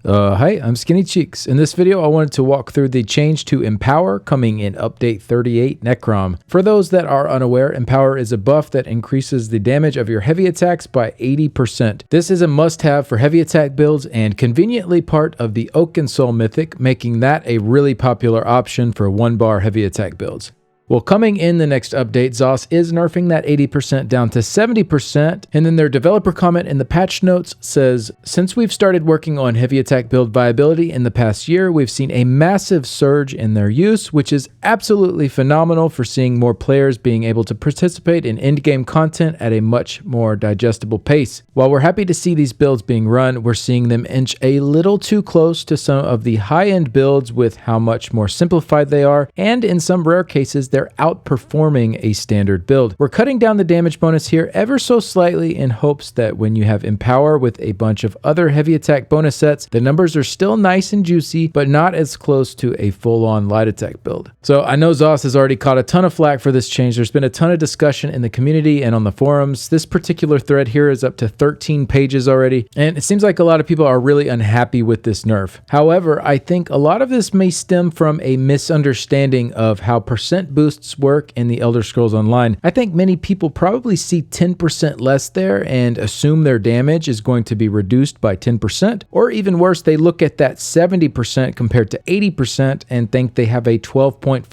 Hi, I'm Skinny Cheeks. In this video, I wanted to walk through the change to Empower coming in Update 38 Necrom. For those that are unaware, Empower is a buff that increases the damage of your heavy attacks by 80%. This is a must-have for heavy attack builds and conveniently part of the Oak and Soul Mythic, making that a really popular option for one-bar heavy attack builds. Well, coming in the next update, ZOS is nerfing that 80% down to 70%, and then their developer comment in the patch notes says, since we've started working on heavy attack build viability in the past year, we've seen a massive surge in their use, which is absolutely phenomenal for seeing more players being able to participate in in-game content at a much more digestible pace. While we're happy to see these builds being run, we're seeing them inch a little too close to some of the high-end builds with how much more simplified they are, and in some rare cases, they're outperforming a standard build. We're cutting down the damage bonus here ever so slightly in hopes that when you have Empower with a bunch of other heavy attack bonus sets, the numbers are still nice and juicy, but not as close to a full-on light attack build. So I know ZOS has already caught a ton of flack for this change. There's been a ton of discussion in the community and on the forums. This particular thread here is up to 13 pages already, and it seems like a lot of people are really unhappy with this nerf. However, I think a lot of this may stem from a misunderstanding of how percent boosts work in the Elder Scrolls Online. I think many people probably see 10% less there and assume their damage is going to be reduced by 10%, or even worse, they look at that 70% compared to 80% and think they have a 12.5%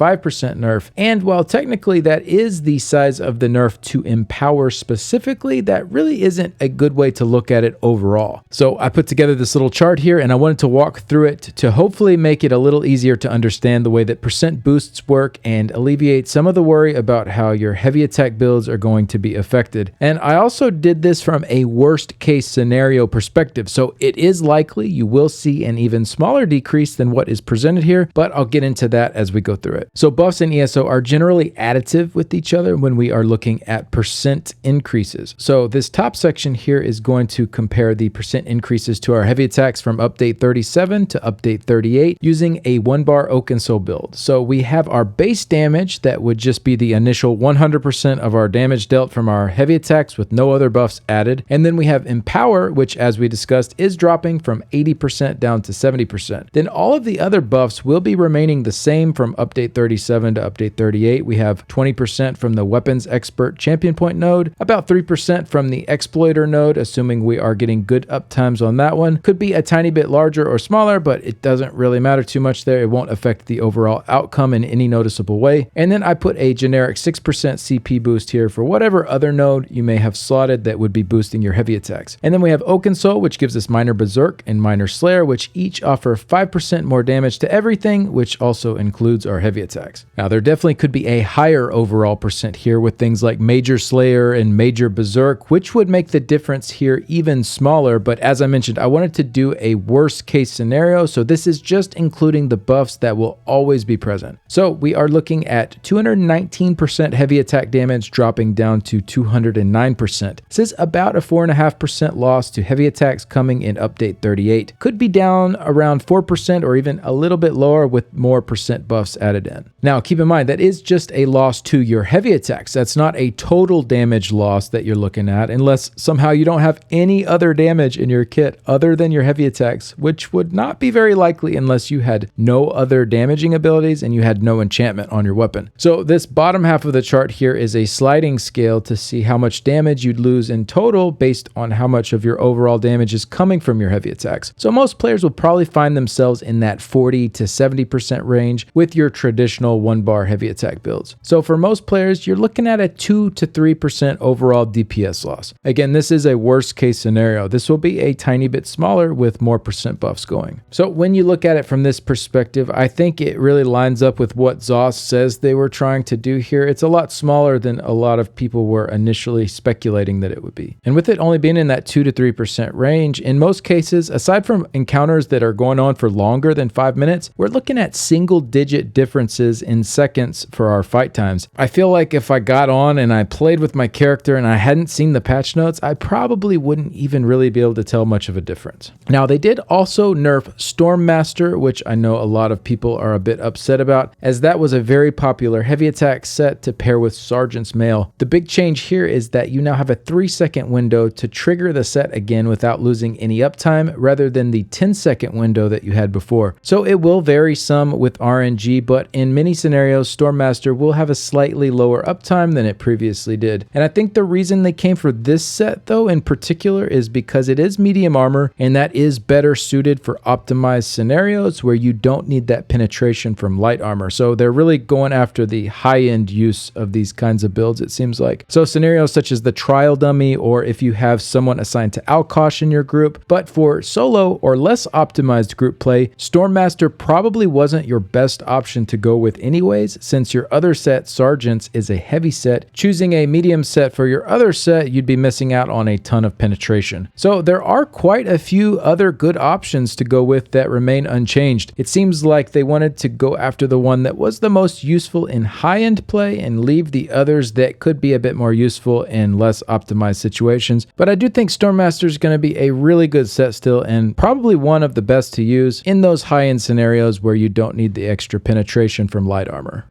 nerf. And while technically that is the size of the nerf to Empower specifically, that really isn't a good way to look at it overall. So I put together this little chart here and I wanted to walk through it to hopefully make it a little easier to understand the way that percent boosts work and alleviate some of the worry about how your heavy attack builds are going to be affected. And I also did this from a worst case scenario perspective, so it is likely you will see an even smaller decrease than what is presented here, but I'll get into that as we go through it. So buffs in ESO are generally additive with each other when we are looking at percent increases. So this top section here is going to compare the percent increases to our heavy attacks from update 37 to update 38 using a one-bar Oak and Soul build. So we have our base damage that would just be the initial 100% of our damage dealt from our heavy attacks with no other buffs added. And then we have Empower, which as we discussed is dropping from 80% down to 70%. Then all of the other buffs will be remaining the same from update 37 to update 38. We have 20% from the Weapons Expert Champion Point node, about 3% from the Exploiter node, assuming we are getting good uptimes on that one. Could be a tiny bit larger or smaller, but it doesn't really matter too much there. It won't affect the overall outcome in any noticeable way. And then I put a generic 6% CP boost here for whatever other node you may have slotted that would be boosting your heavy attacks. And then we have Oak and Soul, which gives us Minor Berserk and Minor Slayer, which each offer 5% more damage to everything, which also includes our heavy attacks. Now, there definitely could be a higher overall percent here with things like Major Slayer and Major Berserk, which would make the difference here even smaller. But as I mentioned, I wanted to do a worst case scenario, so this is just including the buffs that will always be present. So we are looking at 219% heavy attack damage dropping down to 209%. This is about a 4.5% loss to heavy attacks coming in update 38. Could be down around 4% or even a little bit lower with more percent buffs added in. Now keep in mind that is just a loss to your heavy attacks. That's not a total damage loss that you're looking at unless somehow you don't have any other damage in your kit other than your heavy attacks, which would not be very likely unless you had no other damaging abilities and you had no enchantment on your weapon. So this bottom half of the chart here is a sliding scale to see how much damage you'd lose in total based on how much of your overall damage is coming from your heavy attacks. So most players will probably find themselves in that 40 to 70% range with your traditional one-bar heavy attack builds. So for most players, you're looking at a 2 to 3% overall DPS loss. Again, this is a worst case scenario. This will be a tiny bit smaller with more percent buffs going. So when you look at it from this perspective, I think it really lines up with what ZOS says they were trying to do here. It's a lot smaller than a lot of people were initially speculating that it would be. And with it only being in that 2 to 3% range, in most cases, aside from encounters that are going on for longer than 5 minutes, we're looking at single-digit differences in seconds for our fight times. I feel like if I got on and I played with my character and I hadn't seen the patch notes, I probably wouldn't even really be able to tell much of a difference. Now, they did also nerf Stormmaster, which I know a lot of people are a bit upset about, as that was a very popular popular heavy attack set to pair with Sergeant's Mail. The big change here is that you now have a 3-second window to trigger the set again without losing any uptime, rather than the 10-second window that you had before. So it will vary some with RNG, but in many scenarios, Stormmaster will have a slightly lower uptime than it previously did. And I think the reason they came for this set though in particular is because it is medium armor, and that is better suited for optimized scenarios where you don't need that penetration from light armor. So they're really going after the high-end use of these kinds of builds, it seems like. So scenarios such as the trial dummy, or if you have someone assigned to Alkosh in your group. But for solo or less optimized group play, Stormmaster probably wasn't your best option to go with anyways, since your other set, Sergeants, is a heavy set. Choosing a medium set for your other set, you'd be missing out on a ton of penetration. So there are quite a few other good options to go with that remain unchanged. It seems like they wanted to go after the one that was the most useful in high-end play and leave the others that could be a bit more useful in less optimized situations. But I do think Stormmaster is going to be a really good set still, and probably one of the best to use in those high-end scenarios where you don't need the extra penetration from light armor.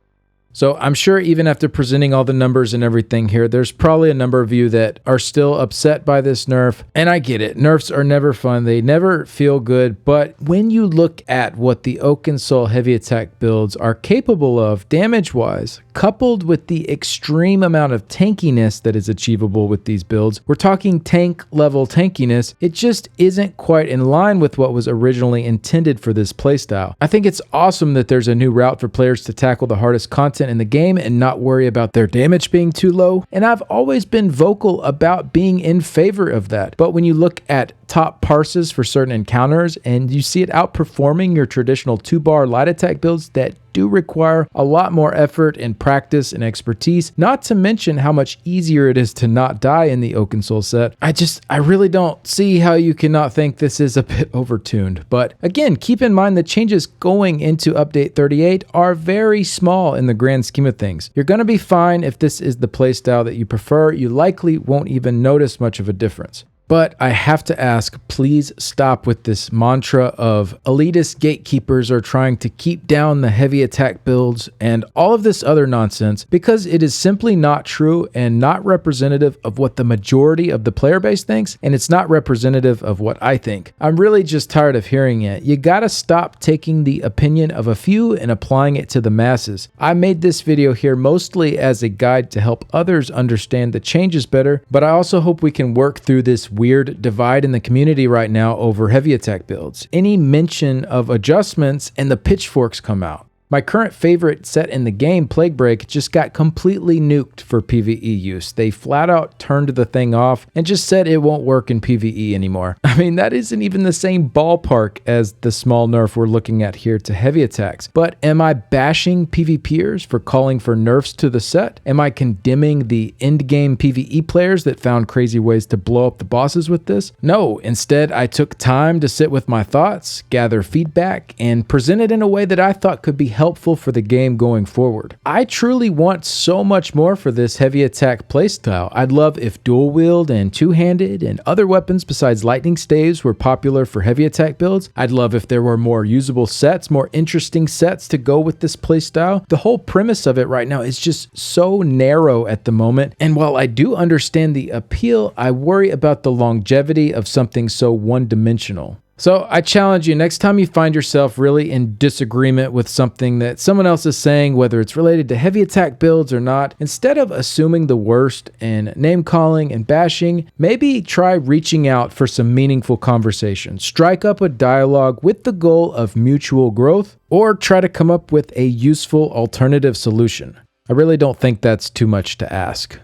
So I'm sure even after presenting all the numbers and everything here, there's probably a number of you that are still upset by this nerf. And I get it. Nerfs are never fun. They never feel good. But when you look at what the Oaken Soul heavy attack builds are capable of damage-wise, coupled with the extreme amount of tankiness that is achievable with these builds, we're talking tank level tankiness, it just isn't quite in line with what was originally intended for this playstyle. I think it's awesome that there's a new route for players to tackle the hardest content in the game and not worry about their damage being too low, and I've always been vocal about being in favor of that. But when you look at top parses for certain encounters and you see it outperforming your traditional 2-bar light attack builds that do require a lot more effort and practice and expertise, not to mention how much easier it is to not die in the Oaken Soul set, I really don't see how you cannot think this is a bit overtuned. But again, keep in mind the changes going into update 38 are very small in the grand scheme of things. You're going to be fine if this is the playstyle that you prefer. You likely won't even notice much of a difference. But I have to ask, please stop with this mantra of elitist gatekeepers are trying to keep down the heavy attack builds and all of this other nonsense, because it is simply not true and not representative of what the majority of the player base thinks, and it's not representative of what I think. I'm really just tired of hearing it. You gotta stop taking the opinion of a few and applying it to the masses. I made this video here mostly as a guide to help others understand the changes better, but I also hope we can work through this weird divide in the community right now over heavy attack builds. Any mention of adjustments and the pitchforks come out. My current favorite set in the game, Plague Break, just got completely nuked for PvE use. They flat out turned the thing off and just said it won't work in PvE anymore. I mean, that isn't even the same ballpark as the small nerf we're looking at here to heavy attacks. But am I bashing PvPers for calling for nerfs to the set? Am I condemning the endgame PvE players that found crazy ways to blow up the bosses with this? No, instead I took time to sit with my thoughts, gather feedback, and present it in a way that I thought could be helpful for the game going forward. I truly want so much more for this heavy attack playstyle. I'd love if dual wield and two-handed and other weapons besides lightning staves were popular for heavy attack builds. I'd love if there were more usable sets, more interesting sets to go with this playstyle. The whole premise of it right now is just so narrow at the moment, and while I do understand the appeal, I worry about the longevity of something so one-dimensional. So I challenge you, next time you find yourself really in disagreement with something that someone else is saying, whether it's related to heavy attack builds or not, instead of assuming the worst and name calling and bashing, maybe try reaching out for some meaningful conversation. Strike up a dialogue with the goal of mutual growth, or try to come up with a useful alternative solution. I really don't think that's too much to ask.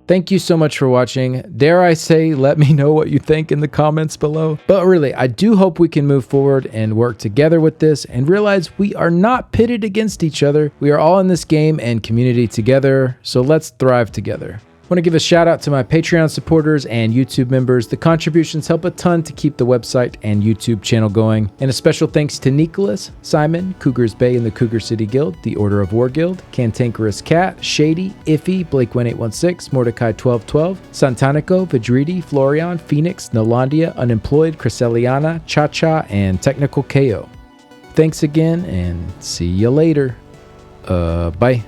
Thank you so much for watching. Dare I say, let me know what you think in the comments below. But really, I do hope we can move forward and work together with this and realize we are not pitted against each other. We are all in this game and community together, so let's thrive together. I want to give a shout out to my Patreon supporters and YouTube members. The contributions help a ton to keep the website and YouTube channel going. And a special thanks to Nicholas, Simon, Cougars Bay and the Cougar City Guild, the Order of War Guild, Cantankerous Cat, Shady, Iffy, Blake1816, Mordecai1212, Santanico, Vidridi, Florian, Phoenix, Nolandia, Unemployed, Cresceliana, Cha-Cha, and Technical KO. Thanks again, and see you later. Bye.